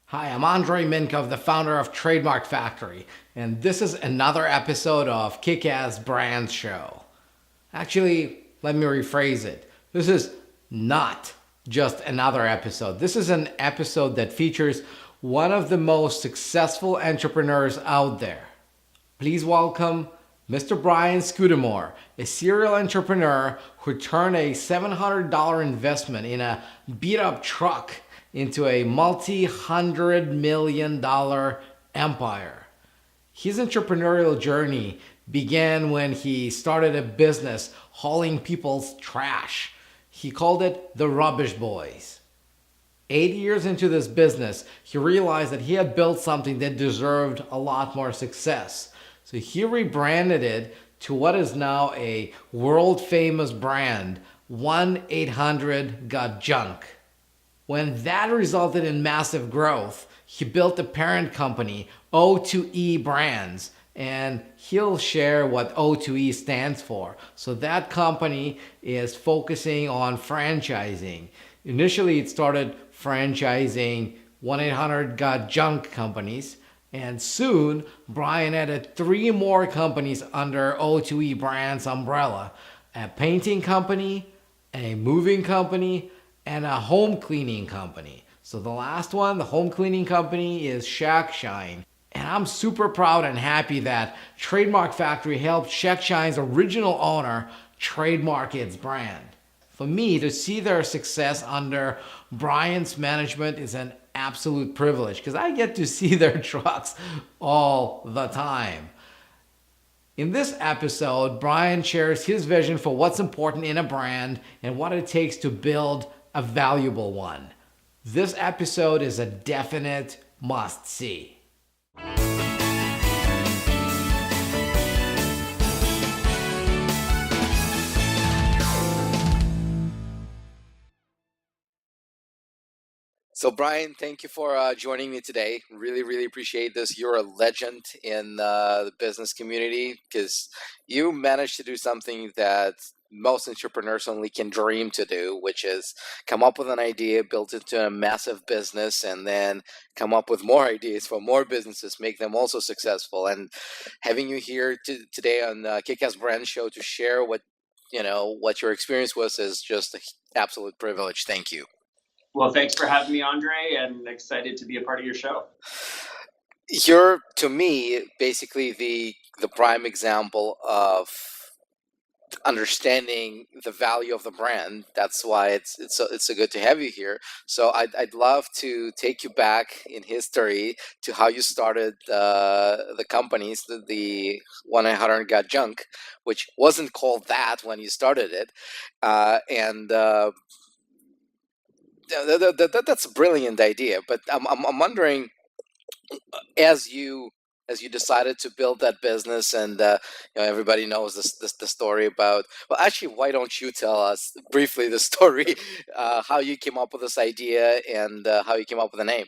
Hi, I'm Andrei Mincov, the founder of Trademark Factory, and this is another episode of Kick-Ass Brand Show. Actually, let me rephrase it. This is not just another episode. This is an episode that features one of the most successful entrepreneurs out there. Please welcome Mr. Brian Scudamore, a serial entrepreneur who turned a $700 investment in a beat-up truck into a multi-hundred million dollar empire. His entrepreneurial journey began when he started a business hauling people's trash. He called it the Rubbish Boys. 8 years into this business, he realized that he had built something that deserved a lot more success. So he rebranded it to what is now a world famous brand, 1-800-GOT-JUNK. When that resulted in massive growth, he built a parent company, O2E Brands, and he'll share what O2E stands for. So that company is focusing on franchising. Initially, it started franchising 1-800-GOT-JUNK companies, and soon Brian added 3 more companies under O2E Brands umbrella: a painting company, a moving company, and a home cleaning company. So the last one, the home cleaning company, is Shack Shine. And I'm super proud and happy that Trademark Factory helped Shack Shine's original owner trademark its brand. For me, to see their success under Brian's management is an absolute privilege because I get to see their trucks all the time. In this episode, Brian shares his vision for what's important in a brand and what it takes to build a valuable one. This episode is a definite must-see. So, Brian, thank you for joining me today. Really, really appreciate this. You're a legend in the business community because you managed to do something that most entrepreneurs only can dream to do, which is come up with an idea, build it to a massive business, and then come up with more ideas for more businesses, make them also successful. And having you here today on the Kick-Ass Brand Show to share what your experience was is just an absolute privilege. Thank you. Well, thanks for having me, Andrei, and excited to be a part of your show. You're, to me, basically the prime example of understanding the value of the brand. That's why it's so good to have you here. So I'd love to take you back in history to how you started the companies, the 1-800-GOT-JUNK, which wasn't called that when you started it, and that's a brilliant idea. But I'm wondering, as you decided to build that business, and everybody knows the story about. Well, actually, why don't you tell us briefly the story, how you came up with this idea and how you came up with the name?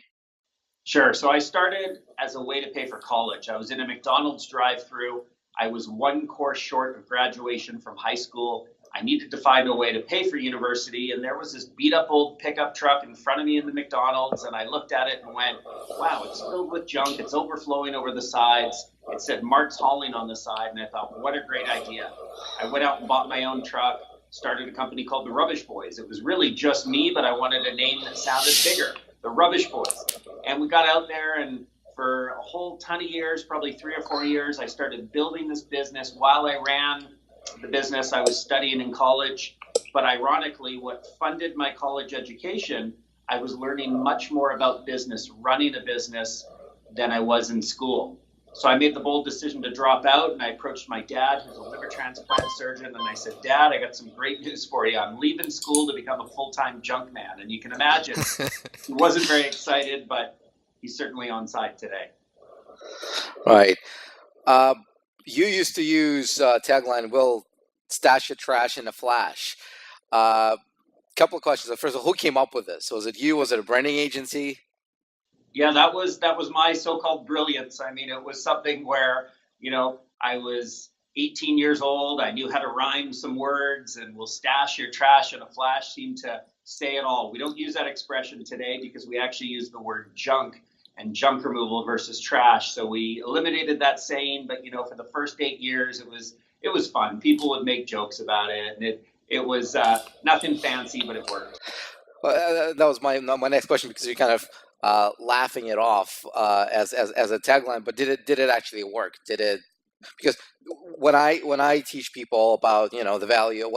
Sure. So I started as a way to pay for college. I was in a McDonald's drive-through. I was one course short of graduation from high school. I needed to find a way to pay for university, and there was this beat-up old pickup truck in front of me in the McDonald's, and I looked at it and went, wow, it's filled with junk. It's overflowing over the sides. It said Mark's Hauling on the side, and I thought, what a great idea. I went out and bought my own truck, started a company called the Rubbish Boys. It was really just me, but I wanted a name that sounded bigger, the Rubbish Boys. And we got out there, and for a whole ton of years, probably 3 or 4 years, I started building this business while I ran the business I was studying in college. But ironically, what funded my college education, I was learning much more about business, running a business, than I was in school. So I made the bold decision to drop out, and I approached my dad, who's a liver transplant surgeon, and I said, Dad, I got some great news for you. I'm leaving school to become a full-time junk man. And you can imagine, he wasn't very excited, but he's certainly on side today. Right. You used to use tagline, "We'll stash your trash in a flash." Couple of questions. First of all, who came up with this? Was it you? Was it a branding agency? Yeah, that was my so-called brilliance. I mean, it was something where, I was 18 years old. I knew how to rhyme some words, and we'll stash your trash in a flash seemed to say it all. We don't use that expression today because we actually use the word junk and junk removal versus trash. So we eliminated that saying, but for the first 8 years, it was fun. People would make jokes about it, and it was nothing fancy, but it worked. Well, that was my next question, because you're kind of laughing it off as a tagline. But did it actually work? Did it? Because when I teach people about the value,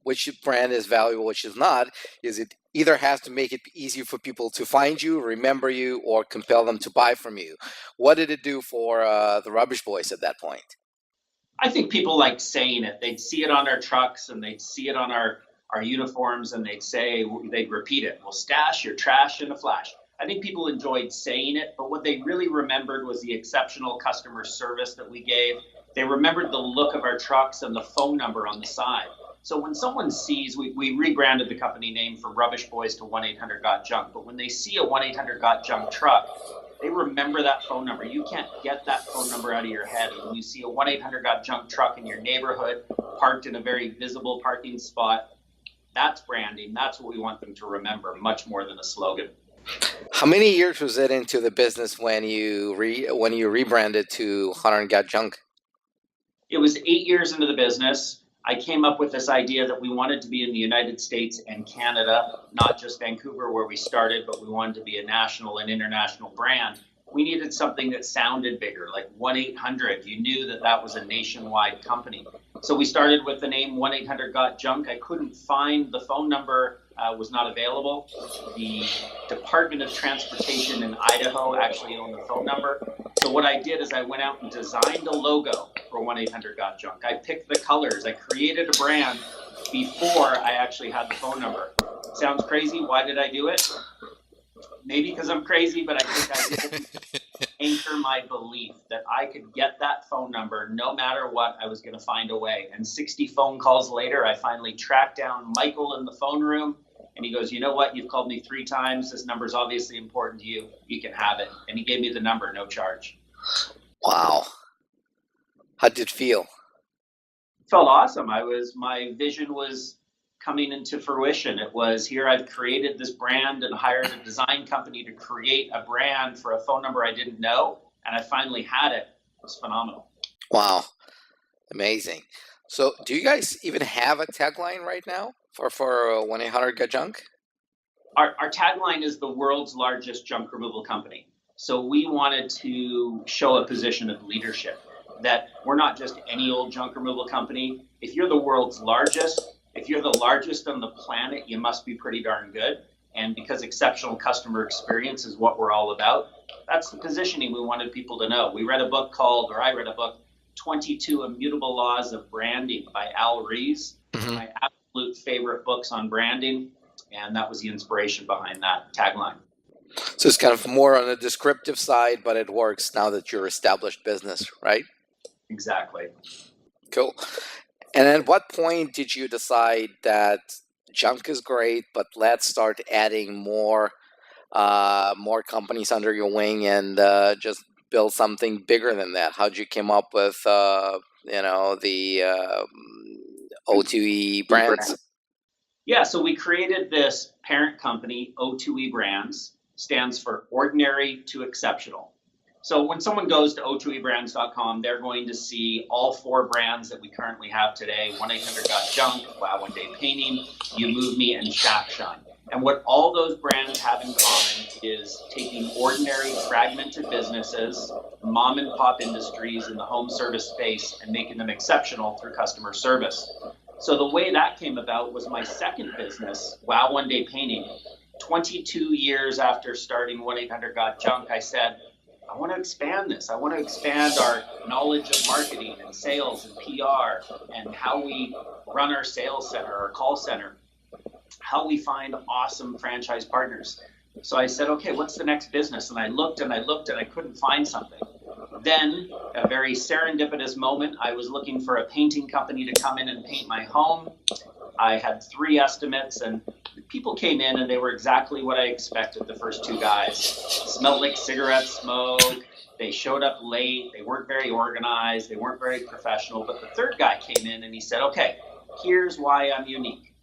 which brand is valuable, which is not, is it either has to make it easier for people to find you, remember you, or compel them to buy from you. What did it do for the Rubbish Boys at that point? I think people liked saying it. They'd see it on our trucks, and they'd see it on our uniforms, and they'd repeat it. We'll stash your trash in a flash. I think people enjoyed saying it, but what they really remembered was the exceptional customer service that we gave. They remembered the look of our trucks and the phone number on the side. So when someone sees, we rebranded the company name from Rubbish Boys to 1-800-GOT-JUNK, but when they see a 1-800-GOT-JUNK truck, they remember that phone number. You can't get that phone number out of your head. When you see a 1-800-GOT-JUNK truck in your neighborhood, parked in a very visible parking spot, that's branding. That's what we want them to remember, much more than a slogan. How many years was it into the business when you rebranded to 1-800-GOT-JUNK? It was 8 years into the business. I came up with this idea that we wanted to be in the United States and Canada, not just Vancouver where we started, but we wanted to be a national and international brand. We needed something that sounded bigger, like 1-800. You knew that was a nationwide company. So we started with the name 1-800-GOT-JUNK. I couldn't find the phone number, was not available. The Department of Transportation in Idaho actually owned the phone number. So what I did is I went out and designed a logo for 1-800-GOT-JUNK. I picked the colors. I created a brand before I actually had the phone number. Sounds crazy. Why did I do it? Maybe because I'm crazy, but I think I didn't anchor my belief that I could get that phone number no matter what. I was going to find a way. And 60 phone calls later, I finally tracked down Michael in the phone room. And he goes, you know what? You've called me 3 times. This number is obviously important to you. You can have it. And he gave me the number, no charge. Wow. How did it feel? It felt awesome. My vision was coming into fruition. It was, here I've created this brand and hired a design company to create a brand for a phone number I didn't know. And I finally had it. It was phenomenal. Wow. Amazing. So do you guys even have a tagline right now for 1-800-GOT-JUNK? Our tagline is the world's largest junk removal company. So we wanted to show a position of leadership, that we're not just any old junk removal company. If you're the world's largest, if you're the largest on the planet, you must be pretty darn good. And because exceptional customer experience is what we're all about, that's the positioning we wanted people to know. I read a book, 22 Immutable Laws of Branding by Al Rees. Mm-hmm. My absolute favorite books on branding. And that was the inspiration behind that tagline. So it's kind of more on the descriptive side, but it works now that you're established business, right? Exactly. Cool. And at what point did you decide that junk is great, but let's start adding more companies under your wing and just build something bigger than that? How'd you come up with the O2E brands? Yeah, so we created this parent company, O2E Brands, stands for Ordinary to Exceptional. So when someone goes to o2ebrands.com, they're going to see all 4 brands that we currently have today: 1-800-GOT-JUNK, Wow One Day Painting, You Move Me, and Shack Shine. And what all those brands have in common is taking ordinary, fragmented businesses, mom and pop industries in the home service space, and making them exceptional through customer service. So the way that came about was my second business, Wow One Day Painting. 22 years after starting 1-800-GOT-JUNK, I said, I want to expand this. I want to expand our knowledge of marketing and sales and PR and how we run our sales center, our call center, how we find awesome franchise partners. So I said, okay, what's the next business? And I looked and I couldn't find something. Then, a very serendipitous moment, I was looking for a painting company to come in and paint my home. I had 3 estimates, and people came in and they were exactly what I expected, the first 2 guys. Smelled like cigarette smoke, They showed up late. They weren't very organized. They weren't very professional. But the third guy came in and he said, okay, here's why I'm unique.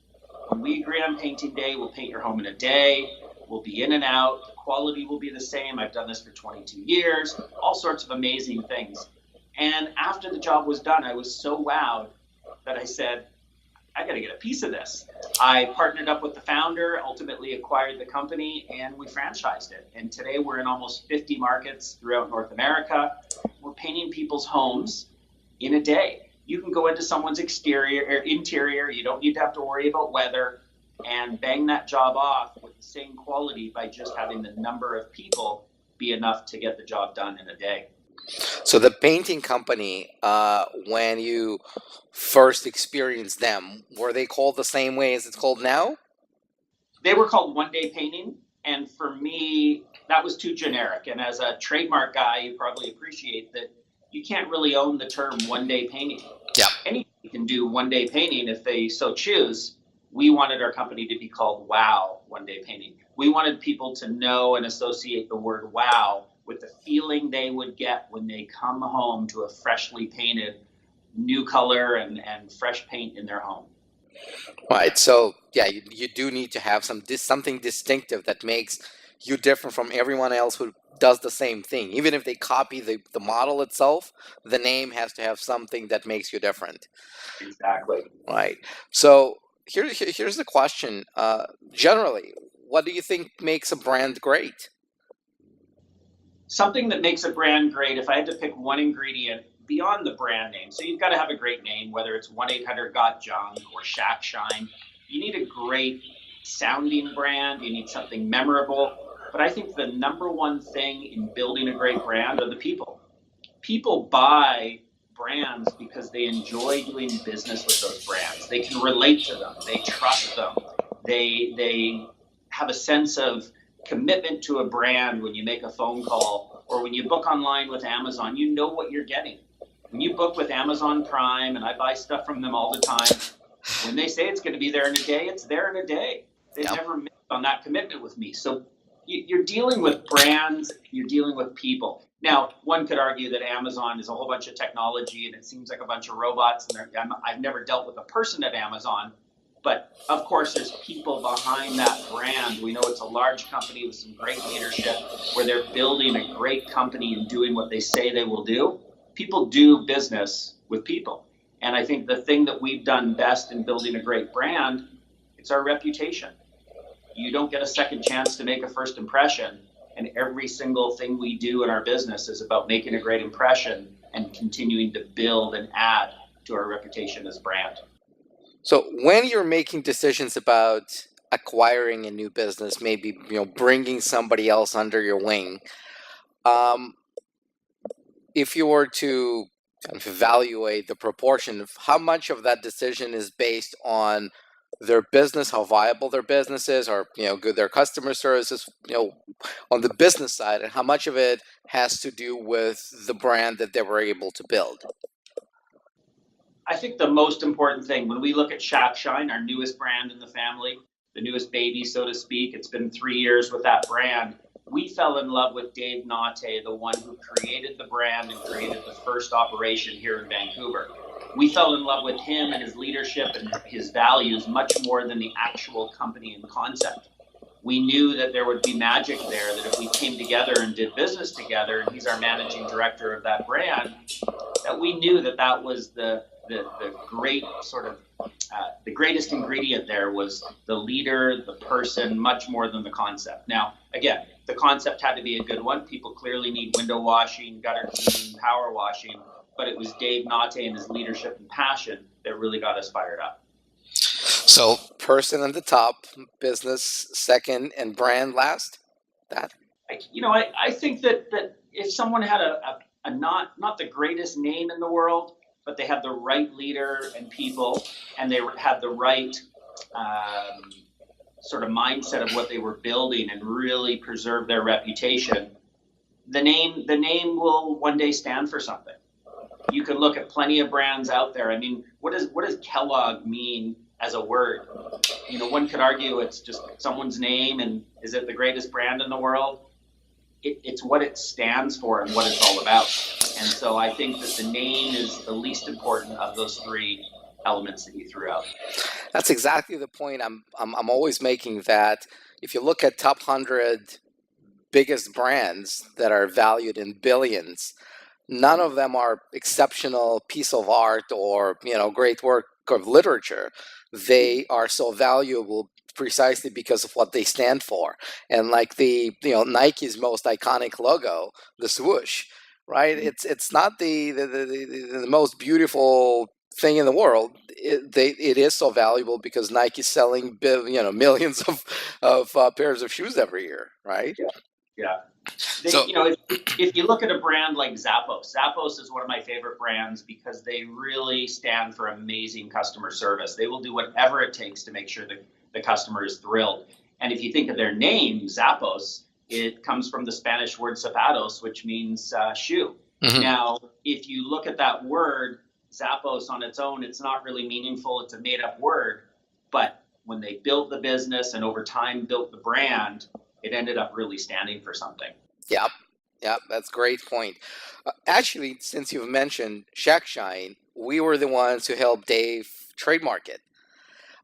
When we agree on painting day, we'll paint your home in a day. We'll be in and out. The quality will be the same. I've done this for 22 years. All sorts of amazing things. And after the job was done, I was so wowed that I said, I got to get a piece of this. I partnered up with the founder, ultimately acquired the company, and we franchised it. And today we're in almost 50 markets throughout North America. We're painting people's homes in a day. You can go into someone's exterior or interior. You don't need to have to worry about weather and bang that job off with the same quality by just having the number of people be enough to get the job done in a day. So the painting company, when you first experienced them, were they called the same way as it's called now? They were called One Day Painting, and for me, that was too generic. And as a trademark guy, you probably appreciate that you can't really own the term One Day Painting. Yeah. Anybody can do One Day Painting if they so choose. We wanted our company to be called Wow One Day Painting. We wanted people to know and associate the word wow with the feeling they would get when they come home to a freshly painted new color and fresh paint in their home. Right. So yeah, you do need to have something distinctive that makes you different from everyone else who does the same thing. Even if they copy the model itself, the name has to have something that makes you different. Exactly. Right. So here's the question. Generally, what do you think makes a brand great? Something that makes a brand great, if I had to pick one ingredient beyond the brand name, so you've got to have a great name, whether it's 1-800-GOT-JUNK or Shack Shine. You need a great sounding brand. You need something memorable. But I think the number one thing in building a great brand are the people. People buy brands because they enjoy doing business with those brands. They can relate to them. They trust them. They have a sense of commitment to a brand when you make a phone call or when you book online with Amazon. You know what you're getting. When you book with Amazon Prime, and I buy stuff from them all the time, when they say it's going to be there in a day, it's there in a day. They've never missed on that commitment with me. So you're dealing with brands, you're dealing with people. Now, one could argue that Amazon is a whole bunch of technology and it seems like a bunch of robots. And I've never dealt with a person at Amazon. But of course, there's people behind that brand. We know it's a large company with some great leadership where they're building a great company and doing what they say they will do. People do business with people. And I think the thing that we've done best in building a great brand, it's our reputation. You don't get a second chance to make a first impression. And every single thing we do in our business is about making a great impression and continuing to build and add to our reputation as a brand. So when you're making decisions about acquiring a new business, maybe bringing somebody else under your wing, if you were to kind of evaluate the proportion of how much of that decision is based on their business, how viable their business is, or good their customer service is, on the business side, and how much of it has to do with the brand that they were able to build. I think the most important thing, when we look at Shack Shine, our newest brand in the family, the newest baby, so to speak, it's been 3 years with that brand. We fell in love with Dave Naute, the one who created the brand and created the first operation here in Vancouver. We fell in love with him and his leadership and his values much more than the actual company and concept. We knew that there would be magic there, that if we came together and did business together, and he's our managing director of that brand, that we knew that that was the great sort of, the greatest ingredient there was the leader, the person, much more than the concept. Now, again, the concept had to be a good one. People clearly need window washing, gutter cleaning, power washing, but it was Dave Naute and his leadership and passion that really got us fired up. So person at the top, business second, and brand last? I think that if someone had a not the greatest name in the world, but they had the right leader and people, and they had the right sort of mindset of what they were building and really preserve their reputation, the name will one day stand for something. You can look at plenty of brands out there. I mean, what does Kellogg mean as a word? One could argue it's just someone's name, and is it the greatest brand in the world? it's what it stands for and what it's all about. And so I think that the name is the least important of those three elements that you threw out. That's exactly the point I'm always making, that if you look at top 100 biggest brands that are valued in billions, none of them are exceptional piece of art or great work of literature. They are so valuable precisely because of what they stand for. And like the Nike's most iconic logo, the swoosh, right? It's not the most beautiful thing in the world. It is so valuable because Nike's selling millions of pairs of shoes every year, right? Yeah. So if you look at a brand like Zappos, Zappos is one of my favorite brands because they really stand for amazing customer service. They will do whatever it takes to make sure that the customer is thrilled. And if you think of their name, Zappos, it comes from the Spanish word zapatos, which means shoe. Mhm. Now, if you look at that word, Zappos on its own, it's not really meaningful. It's a made-up word. But when they built the business and over time built the brand, it ended up really standing for something. Yep, that's a great point. Actually, since you've mentioned Shack Shine, we were the ones who helped Dave trademark it.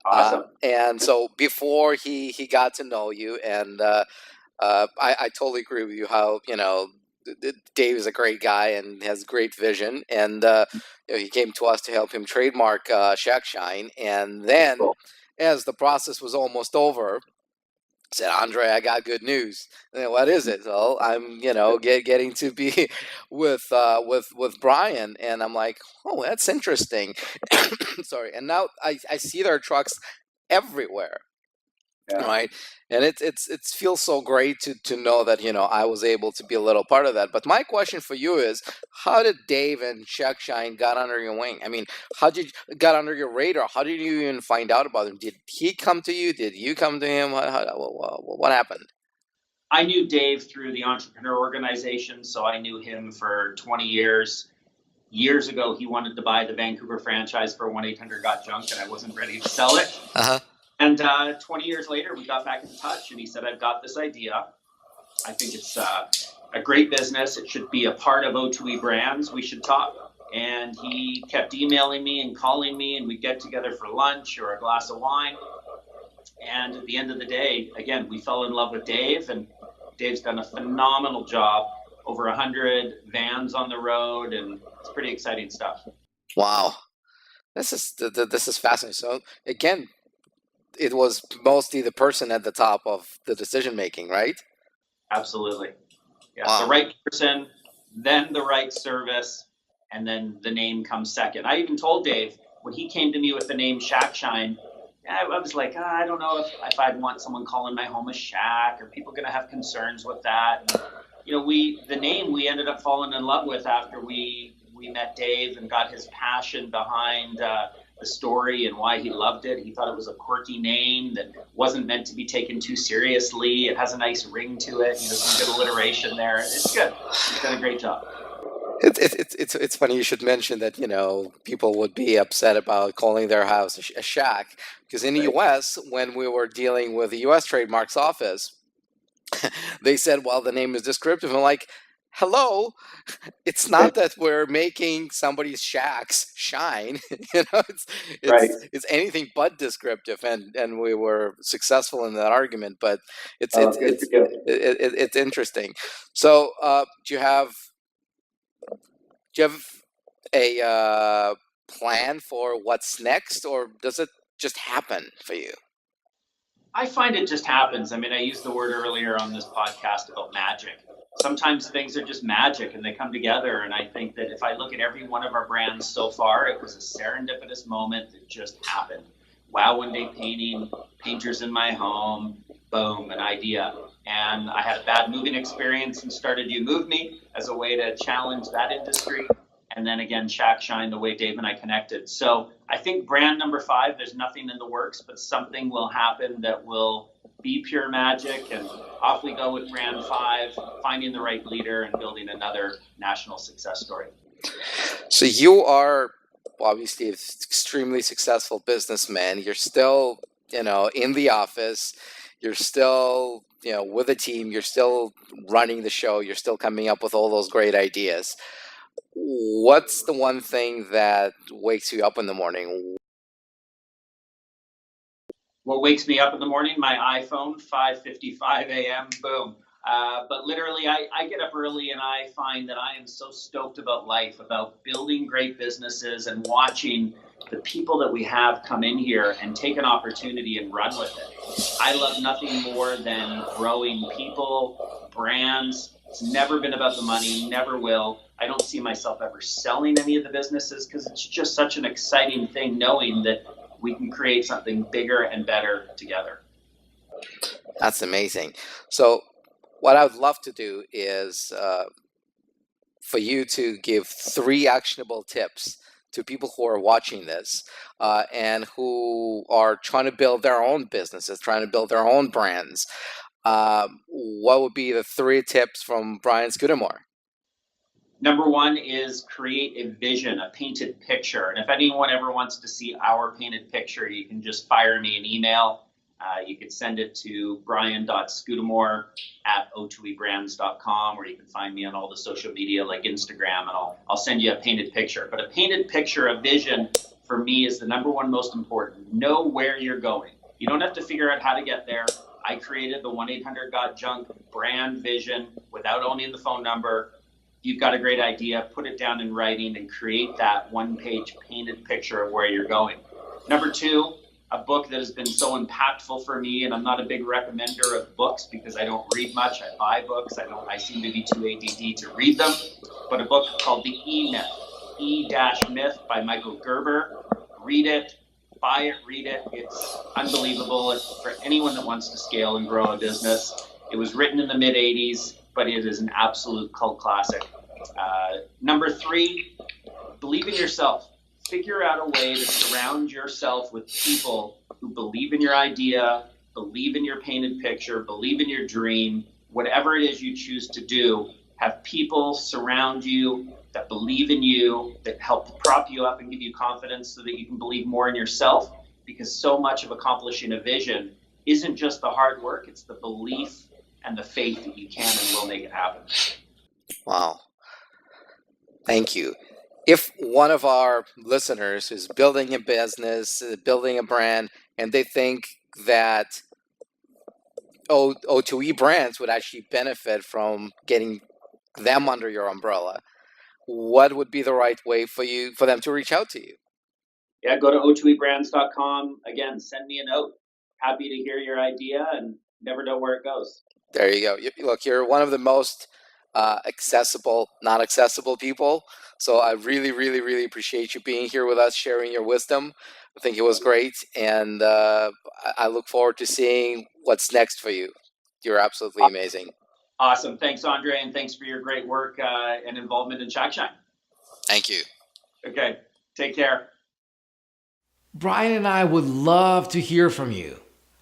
Awesome. And so before he got to know you, and I totally agree with you how Dave is a great guy and has great vision, and he came to us to help him trademark Shack Shine, and then Cool. as the process was almost over, said, Andrei, I got good news. And what is it? Well, I'm, getting to be with Brian, and I'm like, oh, that's interesting. Sorry, and now I see their trucks everywhere, Yeah. right? And it feels so great to know that I was able to be a little part of that. But my question for you is, how did Dave and Shack Shine got under your wing? I mean, how did you got under your radar? How did you even find out about him? Did he come to you? Did you come to him? What happened? I knew Dave through the Entrepreneur Organization, so I knew him for 20 years. Years ago, he wanted to buy the Vancouver franchise for 1-800-GOT-JUNK, and I wasn't ready to sell it. Uh-huh. And 20 years later, we got back in touch, and he said, I've got this idea. I think it's a great business. It should be a part of O2E Brands. We should talk. And he kept emailing me and calling me, and we'd get together for lunch or a glass of wine. And at the end of the day, again, we fell in love with Dave, and Dave's done a phenomenal job. Over 100 vans on the road, and it's pretty exciting stuff. Wow, this is fascinating. So again, it was mostly the person at the top of the decision making, right? Absolutely. Yeah. Wow. The right person, then the right service, and then the name comes second. I even told Dave when he came to me with the name Shack Shine, I was like, I don't know if I'd want someone calling my home a shack. Are people going to have concerns with that? And, the name we ended up falling in love with after we met Dave and got his passion behind the story and why he loved it. He thought it was a quirky name that wasn't meant to be taken too seriously. It has a nice ring to it. Some good alliteration there. It's good. He's done a great job. It's funny you should mention that people would be upset about calling their house a shack, because in the U.S. when we were dealing with the U.S. Trademarks Office, they said, well, the name is descriptive. I'm like, hello, it's not that we're making somebody's shacks shine. It's anything but descriptive, and we were successful in that argument. But it's interesting. So do you have a plan for what's next, or does it just happen for you? I find it just happens. I mean, I used the word earlier on this podcast about magic. Sometimes things are just magic and they come together. And I think that if I look at every one of our brands so far, it was a serendipitous moment that just happened. Wow, one day painting, painters in my home, boom, an idea. And I had a bad moving experience and started You Move Me as a way to challenge that industry. And then again, Shack Shine, the way Dave and I connected. So I think brand number 5, there's nothing in the works, but something will happen that will be pure magic. And off we go with brand 5, finding the right leader and building another national success story. So you are obviously an extremely successful businessman. You're still, in the office. you're still, with a team, you're still running the show, you're still coming up with all those great ideas. What's the one thing that wakes you up in the morning? What wakes me up in the morning? My iPhone, 5:55 a.m. Boom. But literally, I get up early and I find that I am so stoked about life, about building great businesses and watching the people that we have come in here and take an opportunity and run with it. I love nothing more than growing people, brands. It's never been about the money, never will. I don't see myself ever selling any of the businesses because it's just such an exciting thing knowing that we can create something bigger and better together. That's amazing. So what I would love to do is for you to give 3 actionable tips to people who are watching this and who are trying to build their own businesses, trying to build their own brands. What would be the 3 tips from Brian Scudamore? Number 1 is create a vision, a painted picture. And if anyone ever wants to see our painted picture, you can just fire me an email. You can send it to brian.scudamore@o2ebrands.com, or you can find me on all the social media like Instagram, and I'll send you a painted picture. But a painted picture, a vision, for me is the number 1 most important. Know where you're going. You don't have to figure out how to get there. I created the 1-800-GOT-JUNK brand vision without owning the phone number. You've got a great idea, put it down in writing and create that 1-page painted picture of where you're going. Number 2, a book that has been so impactful for me, and I'm not a big recommender of books because I don't read much. I buy books. I seem to be too ADD to read them. But a book called The E-Myth, E-Myth by Michael Gerber. Read it, buy it, read it. It's unbelievable for anyone that wants to scale and grow a business. It was written in the mid-'80s, but it is an absolute cult classic. Number 3, believe in yourself. Figure out a way to surround yourself with people who believe in your idea, believe in your painted picture, believe in your dream, whatever it is you choose to do. Have people surround you that believe in you, that help prop you up and give you confidence so that you can believe more in yourself, because so much of accomplishing a vision isn't just the hard work, it's the belief and the faith that you can and will make it happen. Wow. Thank you. If one of our listeners is building a business, building a brand, and they think that O2E brands would actually benefit from getting them under your umbrella, what would be the right way for them to reach out to you? Yeah, go to o2ebrands.com. Again, send me a note. Happy to hear your idea and never know where it goes. There you go. Look, you're one of the most accessible, not accessible people. So I really, really, really appreciate you being here with us, sharing your wisdom. I think it was great. And I look forward to seeing what's next for you. You're absolutely amazing. Awesome. Thanks, Andrei. And thanks for your great work and involvement in Shackshine. Thank you. Okay. Take care. Brian and I would love to hear from you.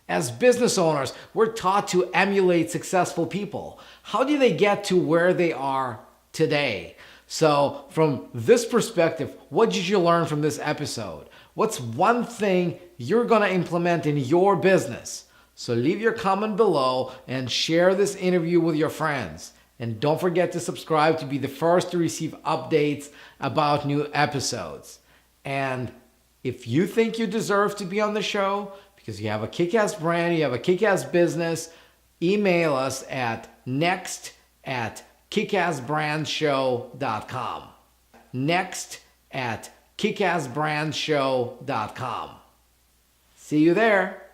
As business owners, we're taught to emulate successful people. How do they get to where they are today? So from this perspective, what did you learn from this episode? What's one thing you're going to implement in your business? So leave your comment below and share this interview with your friends. And don't forget to subscribe to be the first to receive updates about new episodes. And if you think you deserve to be on the show, because you have a kick-ass brand, you have a kick-ass business, email us at next@kickassbrandshow.com. next@kickassbrandshow.com. See you there.